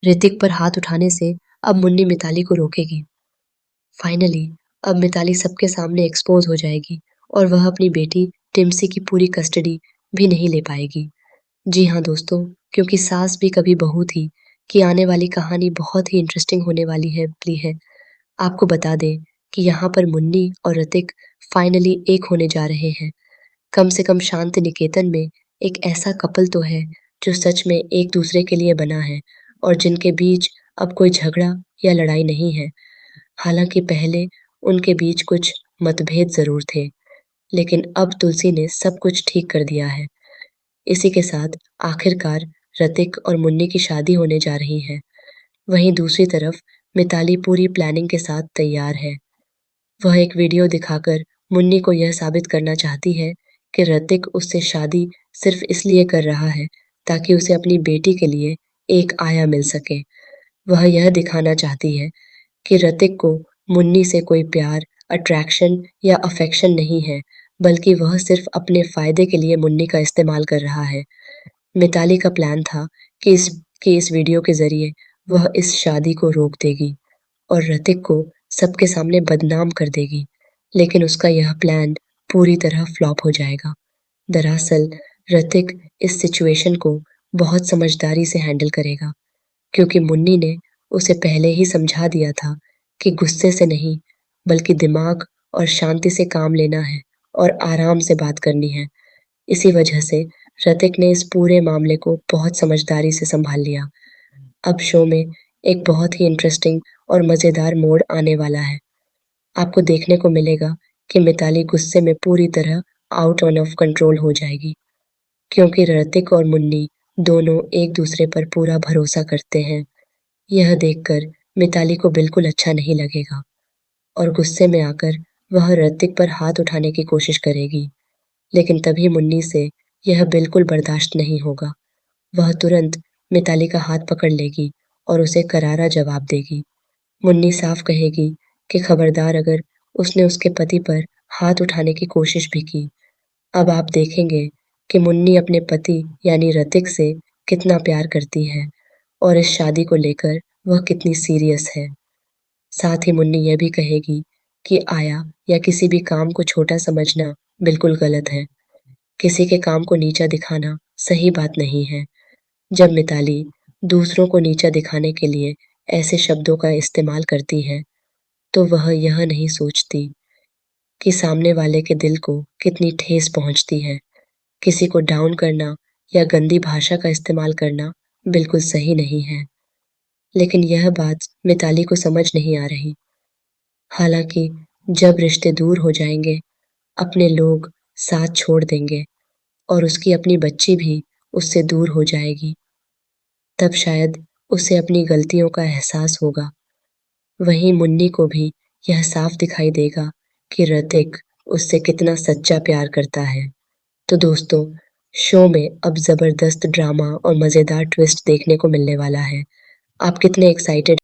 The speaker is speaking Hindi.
ऋतिक पर हाथ उठाने से अब मुन्नी मिताली को रोकेगी। फाइनली अब मिताली सबके सामने एक्सपोज हो जाएगी और वह अपनी बेटी टिम्सी की पूरी कस्टडी भी नहीं ले पाएगी। जी हाँ दोस्तों, क्योंकि सास भी कभी बहू थी कि आने वाली कहानी बहुत ही इंटरेस्टिंग होने वाली है। आपको बता दें कि यहाँ पर मुन्नी और ऋतिक फाइनली एक होने जा रहे हैं। कम से कम शांति निकेतन में एक ऐसा कपल तो है जो सच में एक दूसरे के लिए बना है और जिनके बीच अब कोई झगड़ा या लड़ाई नहीं है। हालांकि पहले उनके बीच कुछ मतभेद जरूर थे, लेकिन अब तुलसी ने सब कुछ ठीक कर दिया है। इसी के साथ आखिरकार ऋतिक और मुन्नी की शादी होने जा रही है। वहीं दूसरी तरफ मिताली पूरी प्लानिंग के साथ तैयार है। वह एक वीडियो दिखाकर मुन्नी को यह साबित करना चाहती है कि ऋतिक उससे शादी सिर्फ इसलिए कर रहा है ताकि उसे अपनी बेटी के लिए एक आया मिल सके। वह यह दिखाना चाहती है कि ऋतिक को मुन्नी से कोई प्यार, अट्रैक्शन या अफेक्शन नहीं है, बल्कि वह सिर्फ अपने फायदे के लिए मुन्नी का इस्तेमाल कर रहा है। मिताली का प्लान था कि इस वीडियो के ज़रिए वह इस शादी को रोक देगी और ऋतिक को सबके सामने बदनाम कर देगी। लेकिन उसका यह प्लान पूरी तरह फ्लॉप हो जाएगा। दरअसल ऋतिक इस सिचुएशन को बहुत समझदारी से हैंडल करेगा, क्योंकि मुन्नी ने उसे पहले ही समझा दिया था कि गुस्से से नहीं, बल्कि दिमाग और शांति से काम लेना है और आराम से बात करनी है। इसी वजह से ऋतिक ने इस पूरे मामले को बहुत समझदारी से संभाल लिया। अब शो में एक बहुत ही इंटरेस्टिंग और मज़ेदार मोड़ आने वाला है। आपको देखने को मिलेगा कि मिताली गुस्से में पूरी तरह आउट ऑफ कंट्रोल हो जाएगी, क्योंकि ऋतिक और मुन्नी दोनों एक दूसरे पर पूरा भरोसा करते हैं। यह देखकर मिताली को बिल्कुल अच्छा नहीं लगेगा और गुस्से में आकर वह ऋतिक पर हाथ उठाने की कोशिश करेगी। लेकिन तभी मुन्नी से यह बिल्कुल बर्दाश्त नहीं होगा। वह तुरंत मिताली का हाथ पकड़ लेगी और उसे करारा जवाब देगी। मुन्नी साफ कहेगी कि खबरदार अगर उसने उसके पति पर हाथ उठाने की कोशिश भी की। अब आप देखेंगे कि मुन्नी अपने पति यानी ऋतिक से कितना प्यार करती है और इस शादी को लेकर वह कितनी सीरियस है। साथ ही मुन्नी यह भी कहेगी कि आया या किसी भी काम को छोटा समझना बिल्कुल गलत है। किसी के काम को नीचा दिखाना सही बात नहीं है। जब मिताली दूसरों को नीचा दिखाने के लिए ऐसे शब्दों का इस्तेमाल करती है, तो वह यह नहीं सोचती कि सामने वाले के दिल को कितनी ठेस पहुंचती है। किसी को डाउन करना या गंदी भाषा का इस्तेमाल करना बिल्कुल सही नहीं है। लेकिन यह बात मिताली को समझ नहीं आ रही। हालांकि जब रिश्ते दूर हो जाएंगे, अपने लोग साथ छोड़ देंगे और उसकी अपनी बच्ची भी उससे दूर हो जाएगी, तब शायद उसे अपनी गलतियों का एहसास होगा। वहीं मुन्नी को भी यह साफ दिखाई देगा कि ऋतिक उससे कितना सच्चा प्यार करता है। तो दोस्तों, शो में अब जबरदस्त ड्रामा और मज़ेदार ट्विस्ट देखने को मिलने वाला है। आप कितने एक्साइटेड